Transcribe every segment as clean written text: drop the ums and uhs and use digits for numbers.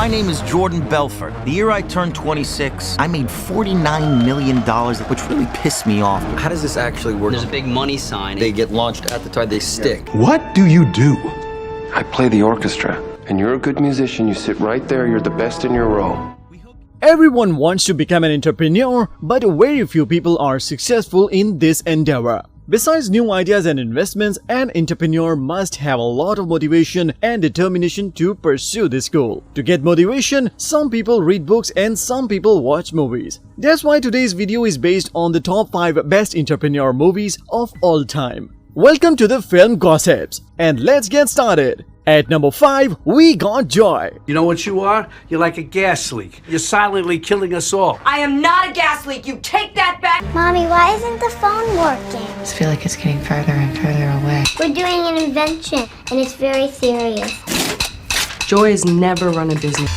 My name is Jordan Belfort. The year I turned 26, I made $49 million, which really pissed me off. How does this actually work? There's a big money sign. They get launched at the time they stick. What do you do? I play the orchestra, and you're a good musician. You sit right there, you're the best in your row. Everyone wants to become an entrepreneur, but very few people are successful in this endeavor. Besides new ideas and investments, an entrepreneur must have a lot of motivation and determination to pursue this goal. To get motivation, some people read books and some people watch movies. That's why today's video is based on the top 5 best entrepreneur movies of all time. Welcome to the Film Gossips, and let's get started. At number 5, we got Joy. You know what you are? You're like a gas leak. You're silently killing us all. I am not a gas leak. You take that back. Mommy, why isn't the phone working? I just feel like it's getting further and further away. We're doing an invention, and it's very serious. Joy has never run a business.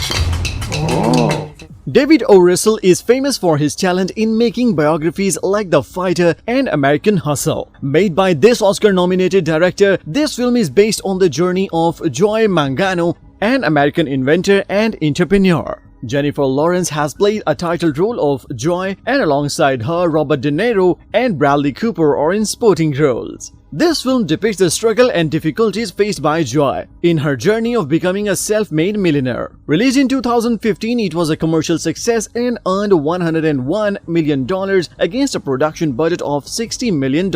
Oh. David O. Russell is famous for his talent in making biographies like The Fighter and American Hustle. Made by this Oscar-nominated director, this film is based on the journey of Joy Mangano, an American inventor and entrepreneur. Jennifer Lawrence has played a title role of Joy, and alongside her, Robert De Niro and Bradley Cooper are in supporting roles. This film depicts the struggle and difficulties faced by Joy in her journey of becoming a self-made millionaire. Released in 2015, it was a commercial success and earned $101 million against a production budget of $60 million.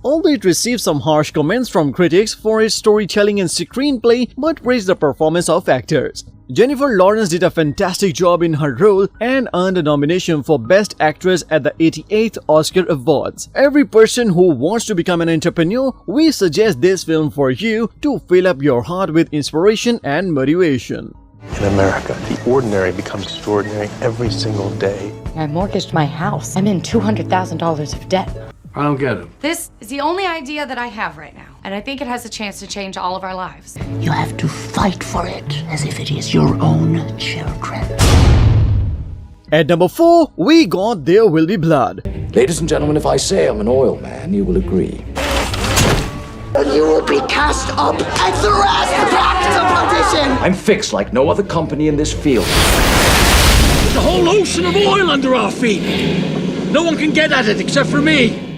Although it received some harsh comments from critics for its storytelling and screenplay, but praised the performance of actors. Jennifer Lawrence did a fantastic job in her role and earned a nomination for Best Actress at the 88th Oscar Awards. Every person who wants to become an entrepreneur, we suggest this film for you to fill up your heart with inspiration and motivation. In America, the ordinary becomes extraordinary every single day. I mortgaged my house. I'm in $200,000 of debt. I don't get it. This is the only idea that I have right now, and I think it has a chance to change all of our lives. You have to fight for it as if it is your own children. At number 4, we got There Will Be Blood. Ladies and gentlemen, if I say I'm an oil man, you will agree. You will be cast up and thrust back to perdition! I'm fixed like no other company in this field. There's a whole ocean of oil under our feet. No one can get at it except for me.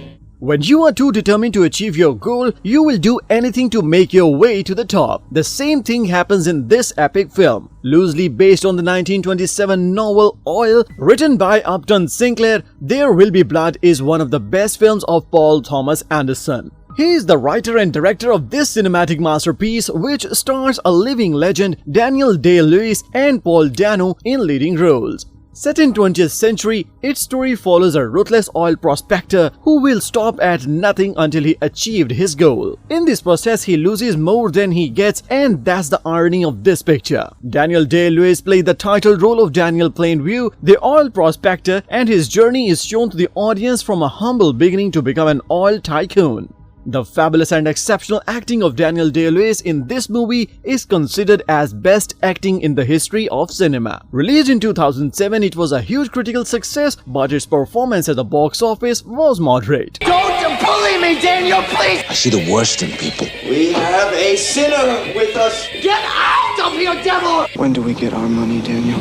When you are too determined to achieve your goal, you will do anything to make your way to the top. The same thing happens in this epic film. Loosely based on the 1927 novel Oil, written by Upton Sinclair, There Will Be Blood is one of the best films of Paul Thomas Anderson. He is the writer and director of this cinematic masterpiece, which stars a living legend, Daniel Day-Lewis and Paul Dano in leading roles. Set in 20th century, its story follows a ruthless oil prospector who will stop at nothing until he achieved his goal. In this process, he loses more than he gets, and that's the irony of this picture. Daniel Day-Lewis played the title role of Daniel Plainview, the oil prospector, and his journey is shown to the audience from a humble beginning to become an oil tycoon. The fabulous and exceptional acting of Daniel Day-Lewis in this movie is considered as best acting in the history of cinema. Released in 2007, it was a huge critical success, but its performance at the box office was moderate. Don't bully me, Daniel, please! I see the worst in people. We have a sinner with us. Get out of here, devil! When do we get our money, Daniel?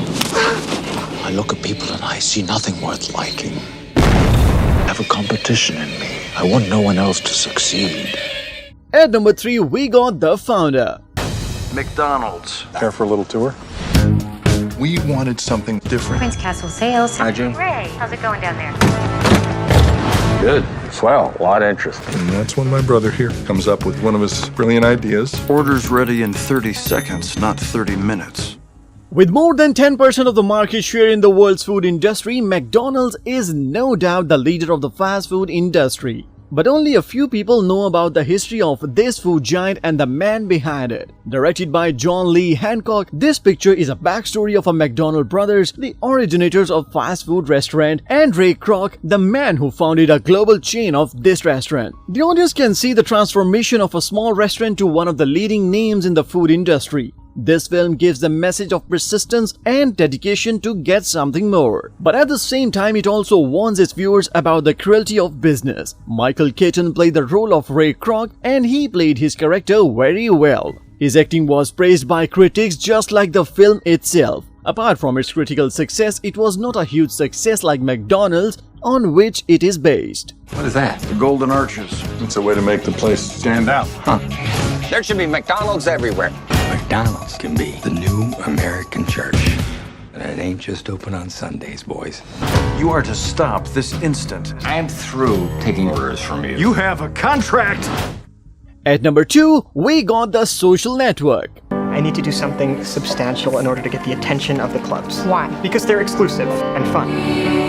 I look at people and I see nothing worth liking. I have a competition in me. I want no one else to succeed. At number 3, we got The Founder. McDonald's. Care for a little tour? We wanted something different. Prince Castle Sales. Hi, Jim. Ray, how's it going down there? Good. Swell. A lot of interest. And that's when my brother here comes up with one of his brilliant ideas. Orders ready in 30 seconds, not 30 minutes. With more than 10% of the market share in the world's food industry, McDonald's is no doubt the leader of the fast food industry. But only a few people know about the history of this food giant and the man behind it. Directed by John Lee Hancock, this picture is a backstory of a McDonald brothers, the originators of fast food restaurant, and Ray Kroc, the man who founded a global chain of this restaurant. The audience can see the transformation of a small restaurant to one of the leading names in the food industry. This film gives the message of persistence and dedication to get something more. But at the same time, it also warns its viewers about the cruelty of business. Michael Keaton played the role of Ray Kroc, and he played his character very well. His acting was praised by critics just like the film itself. Apart from its critical success, it was not a huge success like McDonald's, on which it is based. What is that? The Golden Arches. It's a way to make the place stand out. Huh. There should be McDonald's everywhere. McDonald's can be the new American church. And it ain't just open on Sundays, boys. You are to stop this instant. I am through taking orders from you. You have a contract! At number 2, we got The Social Network. I need to do something substantial in order to get the attention of the clubs. Why? Because they're exclusive and fun.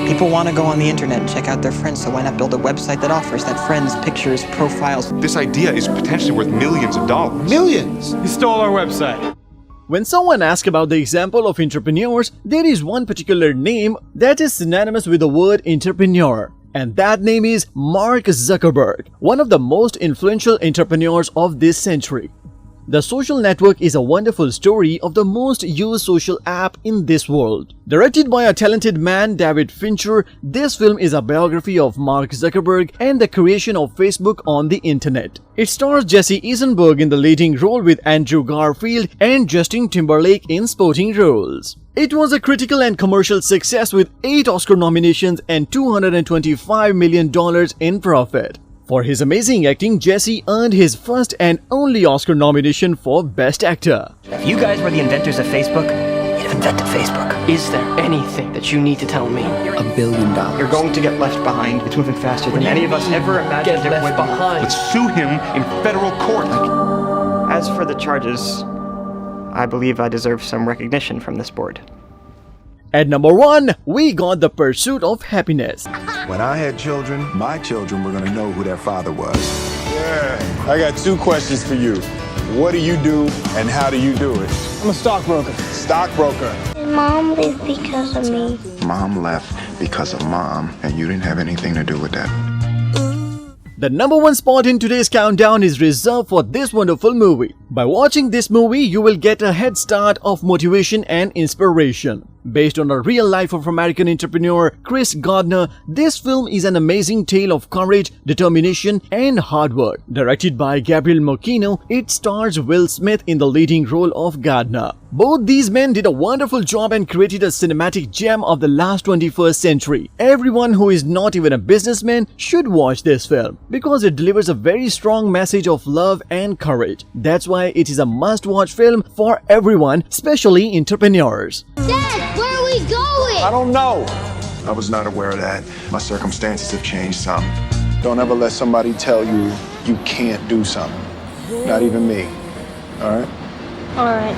People want to go on the internet and check out their friends, so why not build a website that offers that friends, pictures, profiles? This idea is potentially worth millions of dollars. Millions? You stole our website. When someone asks about the example of entrepreneurs, there is one particular name that is synonymous with the word entrepreneur. And that name is Mark Zuckerberg, one of the most influential entrepreneurs of this century. The Social Network is a wonderful story of the most used social app in this world. Directed by a talented man, David Fincher, this film is a biography of Mark Zuckerberg and the creation of Facebook on the internet. It stars Jesse Eisenberg in the leading role with Andrew Garfield and Justin Timberlake in supporting roles. It was a critical and commercial success with 8 Oscar nominations and $225 million in profit. For his amazing acting, Jesse earned his first and only Oscar nomination for Best Actor. If you guys were the inventors of Facebook, you'd have invented Facebook. Is there anything that you need to tell me? $1 billion. You're going to get left behind. It's moving faster than any of us ever imagined it would. Let's sue him in federal court. As for the charges, I believe I deserve some recognition from this board. At number 1, we got The Pursuit of Happiness. When I had children, my children were going to know who their father was. Yeah, I got 2 questions for you. What do you do and how do you do it? I'm a stockbroker. Stockbroker. Did Mom leave because of me? Mom left because of Mom, and you didn't have anything to do with that. The number 1 spot in today's countdown is reserved for this wonderful movie. By watching this movie, you will get a head start of motivation and inspiration. Based on the real life of American entrepreneur Chris Gardner, this film is an amazing tale of courage, determination, and hard work. Directed by Gabriel Mocchino, it stars Will Smith in the leading role of Gardner. Both these men did a wonderful job and created a cinematic gem of the last 21st century. Everyone who is not even a businessman should watch this film because it delivers a very strong message of love and courage. That's why it is a must-watch film for everyone, especially entrepreneurs. Dad, where are we going? I don't know. I was not aware of that. My circumstances have changed some. Don't ever let somebody tell you you can't do something. Not even me. All right? All right.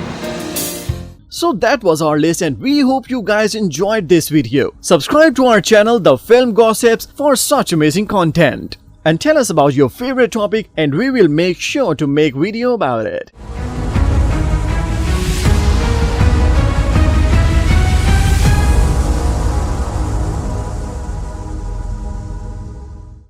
So that was our list and we hope you guys enjoyed this video. Subscribe to our channel The Film Gossips for such amazing content. And tell us about your favorite topic and we will make sure to make video about it.